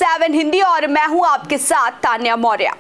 7 हिंदी और मैं हूं आपके साथ तान्या मौर्य।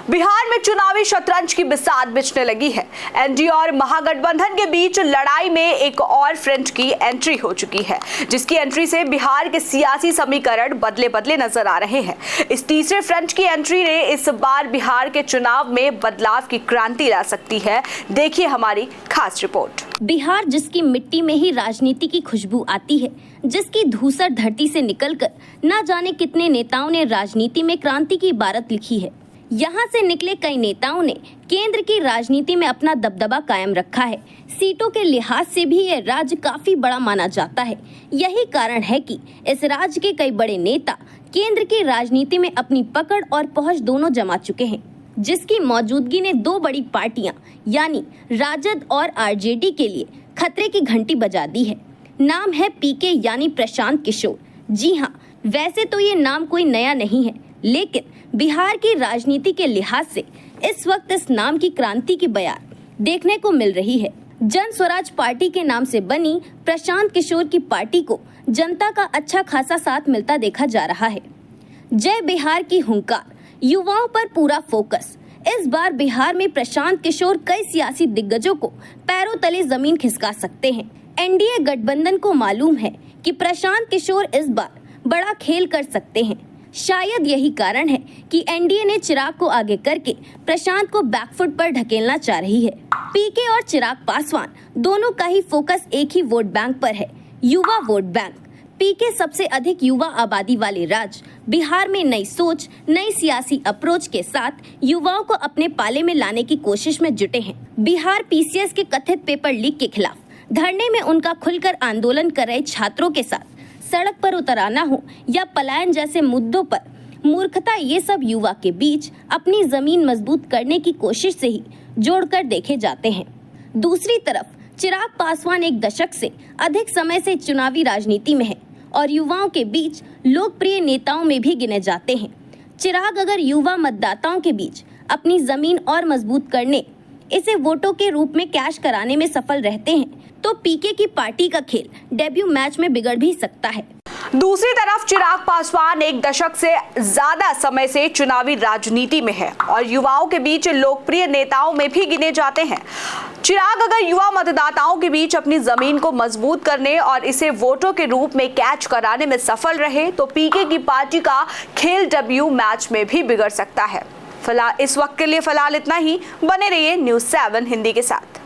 बिहार में चुनावी शतरंज की बिसात बिछने लगी है। एनडीए और महागठबंधन के बीच लड़ाई में एक और फ्रंट की एंट्री हो चुकी है, जिसकी एंट्री से बिहार के सियासी समीकरण बदले बदले नजर आ रहे हैं। इस तीसरे फ्रंट की एंट्री ने इस बार बिहार के चुनाव में बदलाव की क्रांति ला सकती है। देखिए हमारी खास रिपोर्ट। बिहार जिसकी मिट्टी में ही राजनीति की खुशबू आती है, जिसकी धूसर धरती से निकलकर न जाने कितने नेताओं ने राजनीति में क्रांति की इबारत लिखी है। यहाँ से निकले कई नेताओं ने केंद्र की राजनीति में अपना दबदबा कायम रखा है। सीटों के लिहाज से भी यह राज्य काफी बड़ा माना जाता है। यही कारण है कि इस राज्य के कई बड़े नेता केंद्र की राजनीति में अपनी पकड़ और पहुंच दोनों जमा चुके हैं, जिसकी मौजूदगी ने दो बड़ी पार्टियां यानी राजद और आरजेडी के लिए खतरे की घंटी बजा दी है। नाम है पीके यानी प्रशांत किशोर। जी हाँ, वैसे तो ये नाम कोई नया नहीं है, लेकिन बिहार की राजनीति के लिहाज से इस वक्त इस नाम की क्रांति की बयार देखने को मिल रही है। जन स्वराज पार्टी के नाम से बनी प्रशांत किशोर की पार्टी को जनता का अच्छा खासा साथ मिलता देखा जा रहा है। जय बिहार की हुंकार, युवाओं पर पूरा फोकस। इस बार बिहार में प्रशांत किशोर कई सियासी दिग्गजों को पैरों तले जमीन खिसका सकते हैं। एनडीए गठबंधन को मालूम है कि प्रशांत किशोर इस बार बड़ा खेल कर सकते हैं। शायद यही कारण है कि एनडीए ने चिराग को आगे करके प्रशांत को बैकफुट पर ढकेलना चाह रही है। पीके और चिराग पासवान दोनों का ही फोकस एक ही वोट बैंक पर है, युवा वोट बैंक। पीके सबसे अधिक युवा आबादी वाले राज्य बिहार में नई सोच, नई सियासी अप्रोच के साथ युवाओं को अपने पाले में लाने की कोशिश में जुटे हैं। बिहार पीसीएस के कथित पेपर लीक के खिलाफ धरने में उनका खुलकर आंदोलन कर रहे छात्रों के साथ सड़क पर उतर आना हो या पलायन जैसे मुद्दों पर मूर्खता, ये सब युवा के बीच अपनी जमीन मजबूत करने की कोशिश से ही जोड़कर देखे जाते हैं। दूसरी तरफ चिराग पासवान एक दशक से अधिक समय से चुनावी राजनीति में है और युवाओं के बीच लोकप्रिय नेताओं में भी गिने जाते हैं। चिराग अगर युवा मतदाताओं के बीच अपनी जमीन और मजबूत करने, इसे वोटों के रूप में कैश कराने में सफल रहते हैं, तो पीके की पार्टी का खेल डेब्यू मैच में बिगड़ भी सकता है। दूसरी तरफ चिराग पासवान एक दशक से ज्यादा समय से चुनावी राजनीति में है और युवाओं के बीच लोकप्रिय नेताओं में भी गिने जाते हैं। चिराग अगर युवा मतदाताओं के बीच अपनी जमीन को मजबूत करने और इसे वोटों के रूप में कैच कराने में सफल रहे, तो पीके की पार्टी का खेल डेब्यू मैच में भी बिगड़ सकता है। फिलहाल इस वक्त के लिए फिलहाल इतना ही। बने रहिए न्यूज़ 7 हिंदी के साथ।